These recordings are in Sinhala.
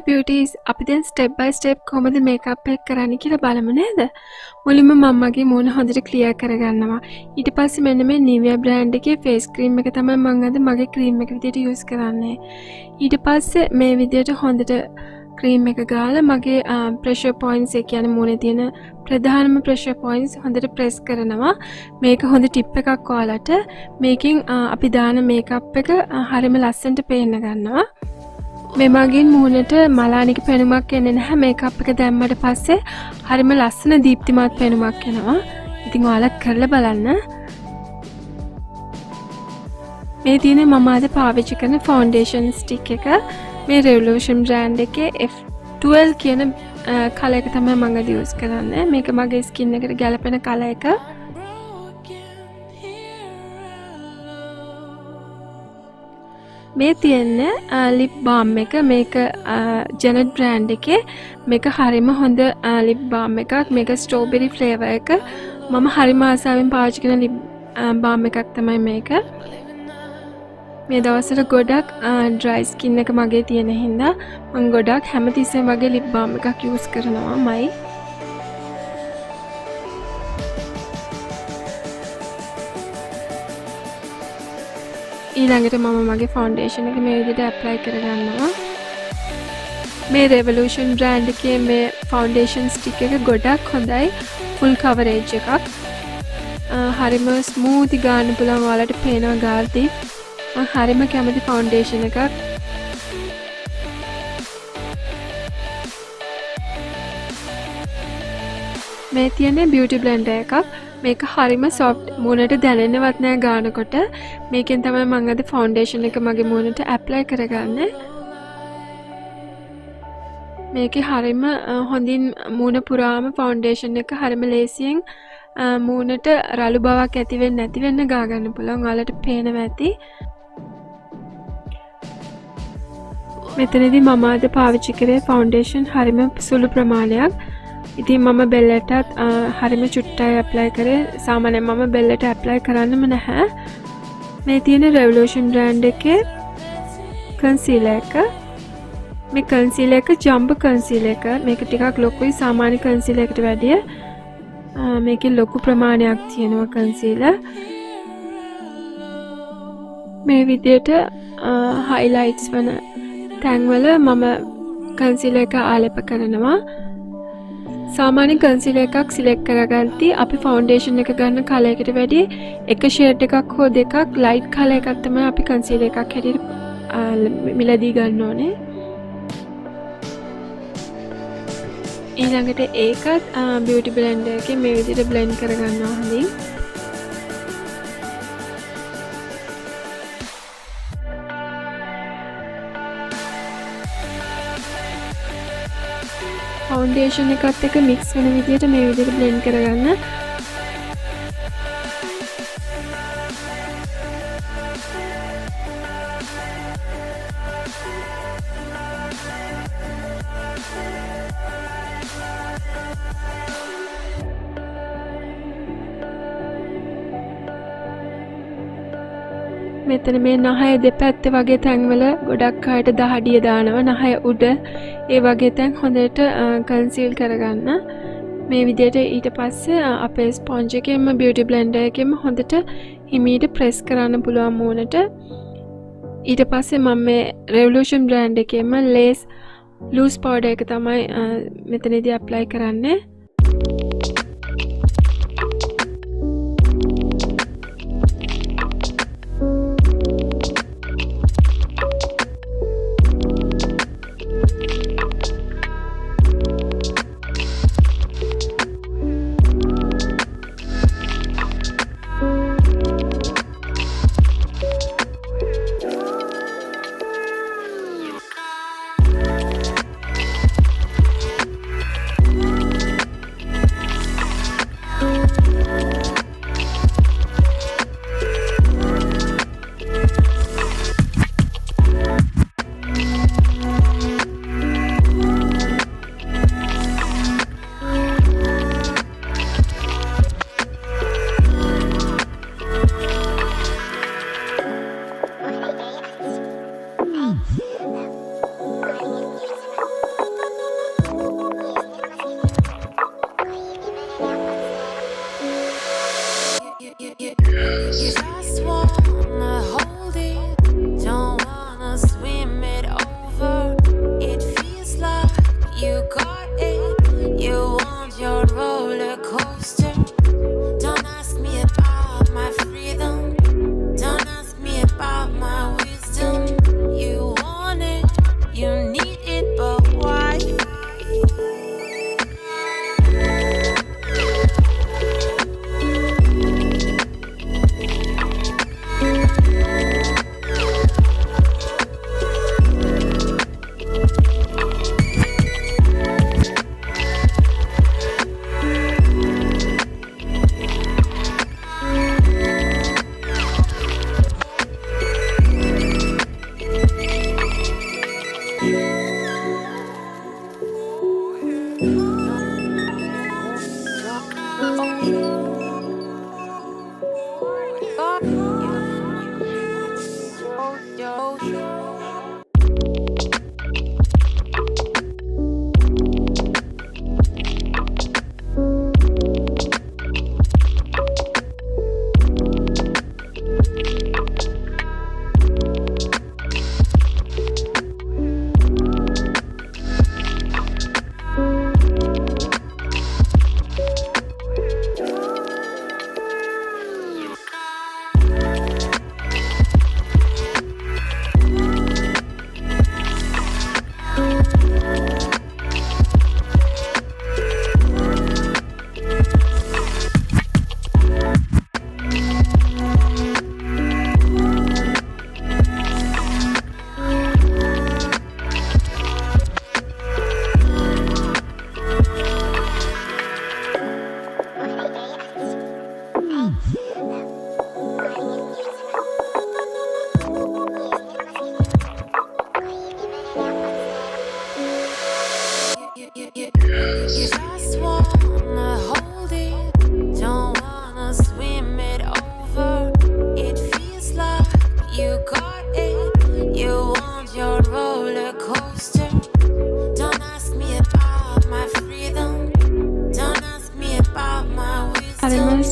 beauties අපි දැන් step by step කොහොමද මේකප් එක කරන්නේ කියලා බලමු නේද? මුලින්ම මම මගේ මූණ හොඳට ක්ලියර් කරගන්නවා. ඊට පස්සේ මෙන්න මේ Nivea brand එකේ face cream එක තමයි මම අද මගේ cream එක විදිහට use කරන්නේ. ඊට පස්සේ මේ විදිහට හොඳට cream එක ගාලා මගේ pressure points එක කියන්නේ මූණේ තියෙන ප්‍රධානම pressure points හොඳට press කරනවා. මේක හොඳ tip එකක් ඔයාලට. මේකෙන් අපි දාන මේකප් එක හරියම ලස්සනට පේන්න ගන්නවා. මේ මගින් මූණට මලානික පෙනුමක් එන්නේ නැහැ. මේකප් එක දැම්මට පස්සේ හරියම ලස්සන දීප්තිමත් පෙනුමක් එනවා. ඉතින් ඔයාලත් කරලා බලන්න. මේ තියෙන්නේ මම අද පාවිච්චි කරන foundation stick එක. මේ Revolution brand එකේ F12 කියන කලර් එක තමයි මම අද use කරන්නේ. මේක මගේ skin එකට ගැලපෙන කලර් එක. මේ තියෙන්නේ lip balm එක. මේක Janet brand එකේ. මේක හරිම හොඳ lip balm එකක්. මේක strawberry flavor එක. මම හරිම ආසාවෙන් පාවිච්චි කරන lip balm එකක් තමයි මේක. මේ දවස්වල ගොඩක් dry skin එක මගේ තියෙන හින්දා මම ගොඩක් හැමතිස්සෙම වගේ lip balm එකක් use කරනවාමයි. ඊළඟට මම මගේ foundation එක මේ විදිහට apply කරගන්නවා. මේ Revolution brand එකේ මේ foundation stick එක ගොඩක් හොඳයි. full coverage එකක්. හරිම smooth ගන්න පුළුවන් ඔයාලට පේනවා ගාල්ටි. මම හරිම කැමති foundation එකක්. මේ තියෙන්නේ beauty blender එකක්. මේක හරිම soft මූණට දැනෙන්නවත් නෑ ගානකොට. මේකෙන් තමයි මම අද foundation එක මගේ මූණට apply කරගන්නේ. මේකේ හරිම හොඳින් මූණ පුරාම foundation එක හරිම ලේසියෙන් මූණට රළු බවක් ඇති වෙන්නේ නැති වෙන්න ගා ගන්න පුළුවන්. ඔයාලට පේනවා ඇති. මෙතනදී මම අද පාවිච්චි කරේ foundation හරිම සුළු ප්‍රමාණයක්. ඉතින් මම බෙල්ලටත් හරිම චුට්ටයි apply කරේ. සාමාන්‍යයෙන් මම බෙල්ලට apply කරන්නම නැහැ. මේ තියෙන Revolution brand එකේ concealer එක. මේ concealer එක jumbo concealer එක. මේක ටිකක් ලොකුයි සාමාන්‍ය concealer එකට වැඩිය. මේකේ ලොකු ප්‍රමාණයක් තියෙනවා concealer. මේ විදිහට highlights වන තැන්වල මම concealer එක ආලේප කරනවා. සාමාන්‍ය concealer එකක් select කරගද්දී අපි foundation එක ගන්න color එකට වැඩි එක shade එකක් හෝ දෙකක් light color එකක් තමයි අපි concealer එකක් හැටියට මිලදී ගන්න ඕනේ. ඊළඟට ඒකත් beauty blender එකේ මේ විදිහට blend කරගන්නවා හොඳින්. foundation එකත් එක්ක mix වෙන විදිහට මේ විදිහට blend කරගන්න. මෙතන මේ නහය දෙපැත්තේ වගේ තැන්වල ගොඩක් අයට දහඩිය දානවා. නහය උඩ ඒ වගේ තැන් හොඳට කන්සීල් කරගන්න. මේ විදිහට ඊට පස්සේ අපේ ස්පොන්ජ් එකෙන්ම beauty blender එකෙන්ම හොඳට හිමීට press කරන්න පුළුවන් මූණට. ඊට පස්සේ මම මේ Revolution brand එකෙන්ම lace loose powder එක තමයි මෙතනදී apply කරන්නේ.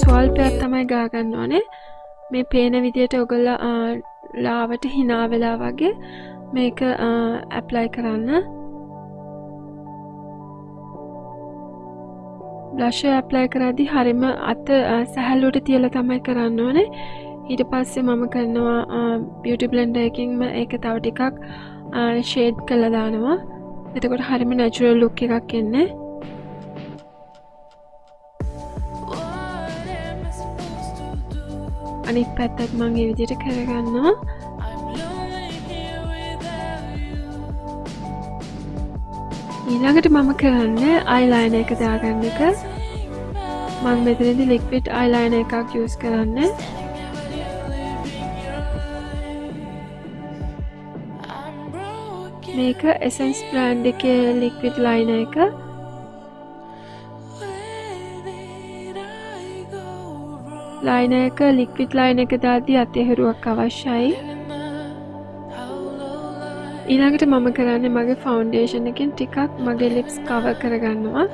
ස්වල්පයක් තමයි ගා ගන්න ඕනේ. මේ පේන විදියට ඔයගොල්ලෝ ලාවට hina වෙලා වගේ මේක ඇප්ලයි කරන්න. බ්ලෂර් ඇප්ලයි කරද්දී හරියම අත සැහැල්ලුවට තියලා තමයි කරන්න ඕනේ. ඊට පස්සේ මම කරනවා බියුටි බ්ලෙන්ඩර් එකකින් ඒක තව ටිකක් ෂේඩ් කරලා දානවා. එතකොට හරියම නැචරල් ලුක් එකක් එන්නේ. අනිත් පැත්තත් මම මේ විදිහට කරගන්නවා. ඊළඟට මම කරන්නේ අයිලයිනර් එක දාගන්න එක. මම මෙතනදී ලික්විඩ් අයිලයිනර් එකක් යූස් කරන්නේ. මේක Essence brand එකේ ලික්විඩ් ලයිනර් එක. ලයිනර් එක ලික්විඩ් ලයිනර් එක දාද්දී අතහැරුවක් අවශ්‍යයි. ඊළඟට මම කරන්නේ මගේ ෆවුන්ඩේෂන් එකෙන් ටිකක් මගේ ලිප්ස් කවර් කරගන්නවා.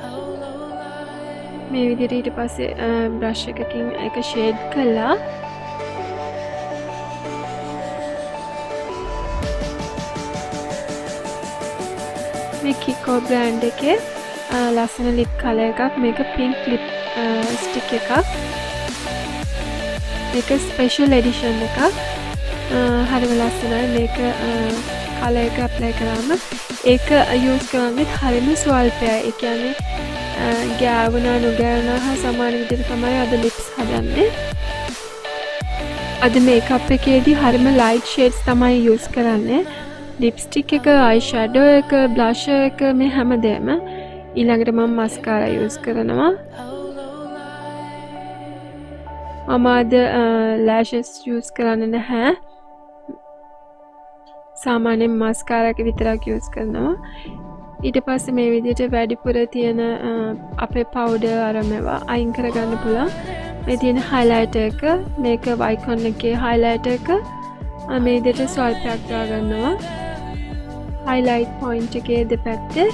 මේ විදිහට ඊට පස්සේ බ්‍රෂ් එකකින් ඒක ෂේඩ් කළා. මේ කිකෝ බ්‍රෑන්ඩ් එකේ ලස්සන ලිප් කලර් එකක්. මේක පින්ක් ලිප් ස්ටික් එකක්. මේක ස්පෙෂල් එඩිෂන් එකක්. හරිම ලස්සනයි. මේක කලර් එක ඇප්ලයි කරාම ඒක යූස් කරන්නේ හරිම ස්වල්පයි. ඒ කියන්නේ ගෑවුණා නොගෑවුණා හා සමාන විදිහට තමයි අද ලිප්ස් හදන්නේ. අද මේකප් එකේදී හරිම ලයිට් ෂේඩ්ස් තමයි යූස් කරන්නේ. ලිප්ස්ටික් එක, අයි ෂැඩෝ එක, බ්ලෂර් එක මේ හැමදේම. ඊළඟට මම මස්කාරා යූස් කරනවා. මම අද ලෑෂස් යූස් කරන්නේ නැහැ. සාමාන්‍යයෙන් මස්කාරා එක විතරක් යූස් කරනවා. ඊට පස්සේ මේ විදිහට වැඩිපුර තියෙන අපේ පවුඩර් අරමේවා අයින් කරගන්න පුළුවන්. මේ තියෙන highlighter එක, මේක Vicon එකේ highlighter එක මේ විදිහට ස්වල්පයක් දාගන්නවා. highlight point එකේ දෙපැත්තේ.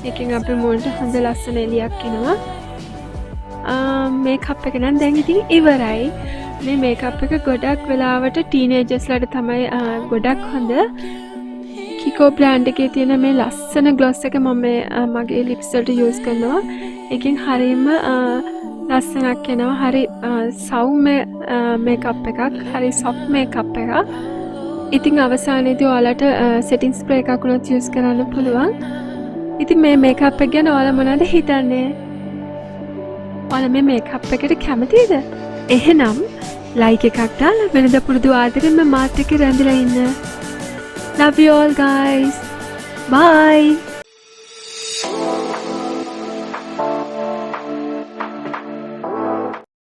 ඒකෙන් අපේ මුවන්ට හොඳ ලස්සන එළියක් එනවා. මේකප් එක නම් දැන් ඉතින් ඉවරයි. මේ මේකප් එක ගොඩක් වෙලාවට ටීනේජර්ස්ලාට තමයි ගොඩක් හොඳ. කිකෝ බ්‍රෑන්ඩ් එකේ තියෙන මේ ලස්සන ග්ලොස් එක මම මගේ ලිප්ස් වලට යූස් කරනවා. ඒකෙන් හරියම ලස්සනක් එනවා. හරි සෞම්‍ය මේකප් එකක්. හරි සොෆ්ට් මේකප් එකක්. ඉතින් අවසානයේදී ඔයාලට සෙටිං ස්ප්‍රේ එකක් උනත් යූස් කරන්න පුළුවන්. ඉතින් මේ මේකප් එක ගැන ඔයාලා මොනවද හිතන්නේ? ඔයාලා මේ මේකප් එකට කැමතිද? එහෙනම් ලයික් එකක් දාලා වෙනද පුරුදු ආදරෙන්ම මාත් එක්ක රැඳිලා ඉන්න. Love you all guys. Bye.